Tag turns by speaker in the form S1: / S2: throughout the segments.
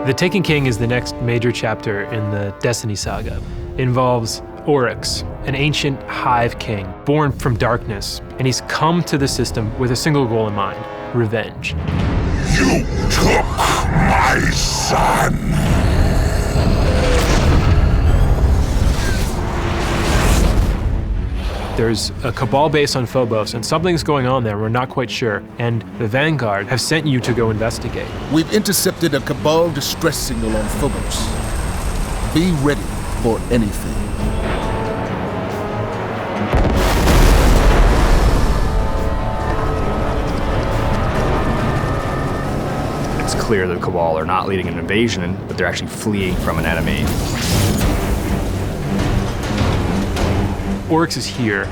S1: The Taken King is the next major chapter in the Destiny saga. It involves Oryx, an ancient hive king born from darkness, and he's come to the system with a single goal in mind: revenge.
S2: You took my son!
S1: There's a cabal base on Phobos, and something's going on there, we're not quite sure, and the Vanguard have sent you to go investigate.
S3: We've intercepted a cabal distress signal on Phobos. Be ready for anything.
S4: It's clear the cabal are not leading an invasion, but they're actually fleeing from an enemy.
S1: Oryx is here,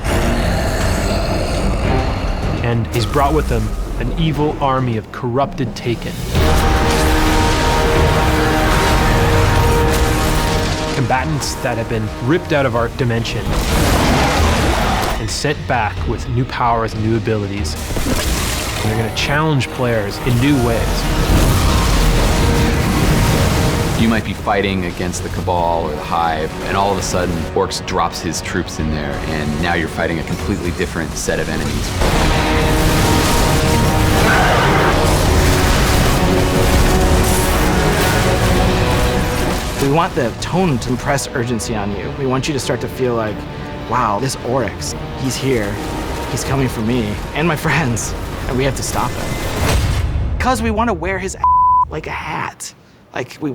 S1: and he's brought with him an evil army of corrupted Taken. Combatants that have been ripped out of our dimension and sent back with new powers and new abilities. And they're going to challenge players in new ways.
S5: You might be fighting against the Cabal or the Hive, and all of a sudden, Oryx drops his troops in there, and now you're fighting a completely different set of enemies.
S6: We want the tone to impress urgency on you. We want you to start to feel like, wow, this Oryx, he's here, he's coming for me and my friends, and we have to stop him. Because we want to wear his like a hat. We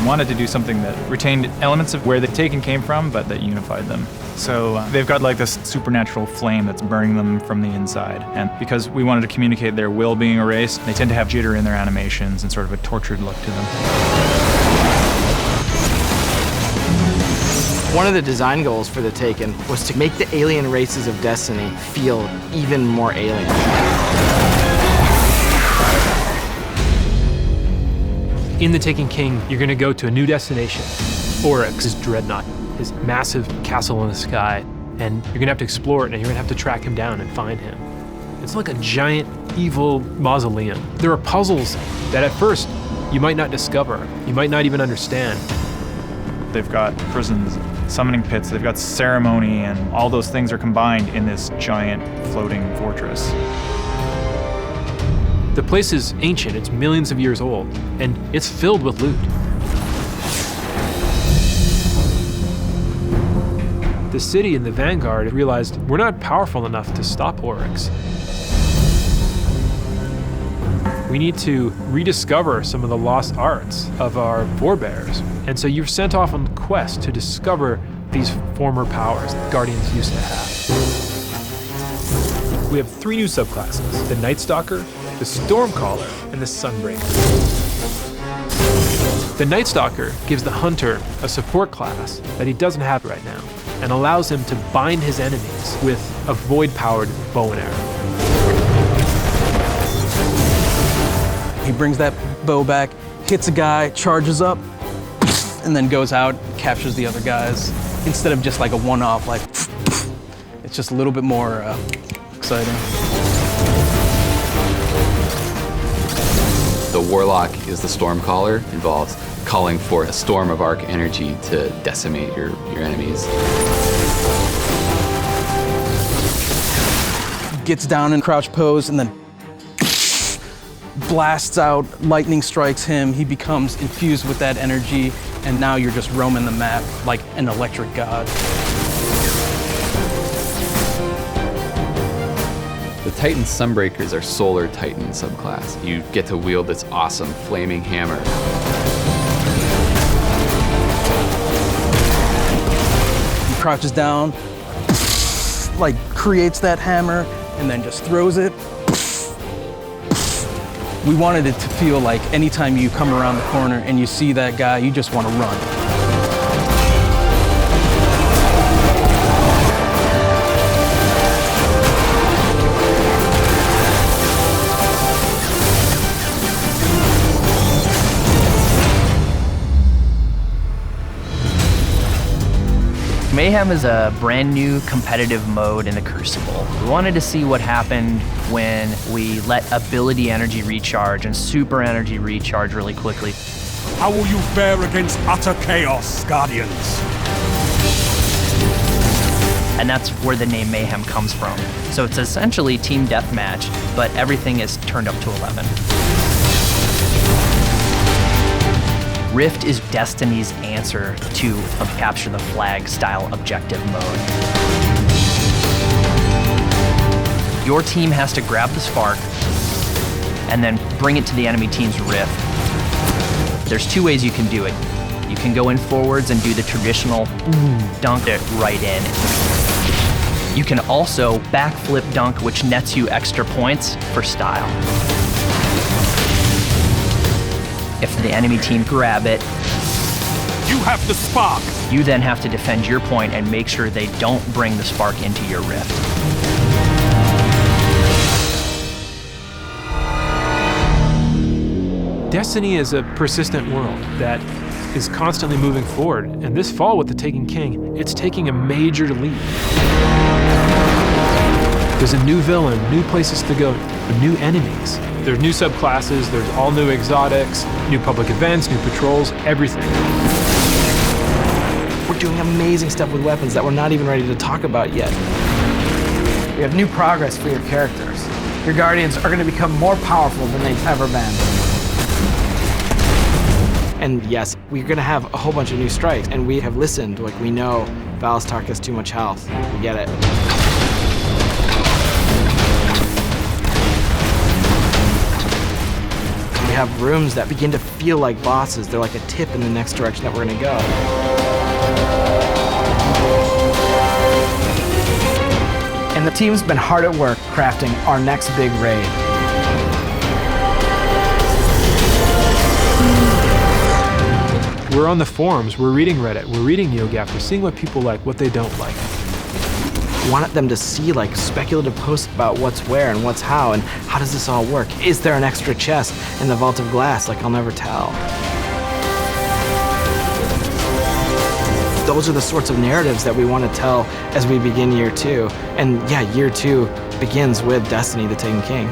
S7: wanted to do something that retained elements of where the Taken came from, but that unified them. So they've got like this supernatural flame that's burning them from the inside. And because we wanted to communicate their will being erased, they tend to have jitter in their animations and sort of a tortured look to them.
S6: One of the design goals for the Taken was to make the alien races of Destiny feel even more alien.
S1: In the Taken King, you're going to go to a new destination, Oryx, his dreadnought, his massive castle in the sky, and you're going to have to explore it, and you're going to have to track him down and find him. It's like a giant, evil mausoleum. There are puzzles that at first you might not discover, you might not even understand.
S7: They've got prisons, summoning pits, they've got ceremony, and all those things are combined in this giant floating fortress.
S1: The place is ancient, it's millions of years old, and it's filled with loot. The city and the Vanguard realized we're not powerful enough to stop Oryx. We need to rediscover some of the lost arts of our forebears. And so you're sent off on a quest to discover these former powers that Guardians used to have. We have 3 new subclasses: the Night Stalker, the Stormcaller, and the Sunbreaker. The Night Stalker gives the Hunter a support class that he doesn't have right now, and allows him to bind his enemies with a void-powered bow and arrow.
S8: He brings that bow back, hits a guy, charges up, and then goes out, captures the other guys. Instead of just like a one-off, like, it's just a little bit more exciting.
S5: The Warlock is the Stormcaller, involves calling for a storm of arc energy to decimate your enemies.
S8: Gets down in crouch pose and then blasts out, lightning strikes him, he becomes infused with that energy, and now you're just roaming the map like an electric god.
S5: The Titan Sunbreakers are Solar Titan subclass. You get to wield this awesome flaming hammer.
S8: He crouches down, like creates that hammer, and then just throws it. We wanted it to feel like anytime you come around the corner and you see that guy, you just want to run.
S9: Mayhem is a brand new competitive mode in the Crucible. We wanted to see what happened when we let ability energy recharge and super energy recharge really quickly.
S2: How will you fare against utter chaos, Guardians?
S9: And that's where the name Mayhem comes from. So it's essentially team deathmatch, but everything is turned up to 11. Rift is Destiny's answer to a capture the flag style objective mode. Your team has to grab the spark and then bring it to the enemy team's rift. There's two ways you can do it. You can go in forwards and do the traditional dunk it right in. You can also backflip dunk, which nets you extra points for style. If the enemy team grab it,
S2: You have the spark!
S9: you then have to defend your point and make sure they don't bring the spark into your rift.
S1: Destiny is a persistent world that is constantly moving forward, and this fall with the Taken King, it's taking a major leap. There's a new villain, new places to go, new enemies. There's new subclasses, there's all new exotics, new public events, new patrols, everything.
S6: We're doing amazing stuff with weapons that we're not even ready to talk about yet. We have new progress for your characters. Your Guardians are going to become more powerful than they've ever been. And yes, we're going to have a whole bunch of new strikes, and we have listened. Like, we know Valistark has too much health. We get it. We have rooms that begin to feel like bosses. They're like a tip in the next direction that we're going to go. And the team's been hard at work crafting our next big raid.
S1: We're on the forums, we're reading Reddit, we're reading NeoGAF, we're seeing what people like, what they don't like.
S6: We wanted them to see like speculative posts about what's where and what's how and how does this all work? Is there an extra chest in the Vault of Glass? Like, I'll never tell. Those are the sorts of narratives that we want to tell as we begin year 2. And yeah, year 2 begins with Destiny, the Taken King.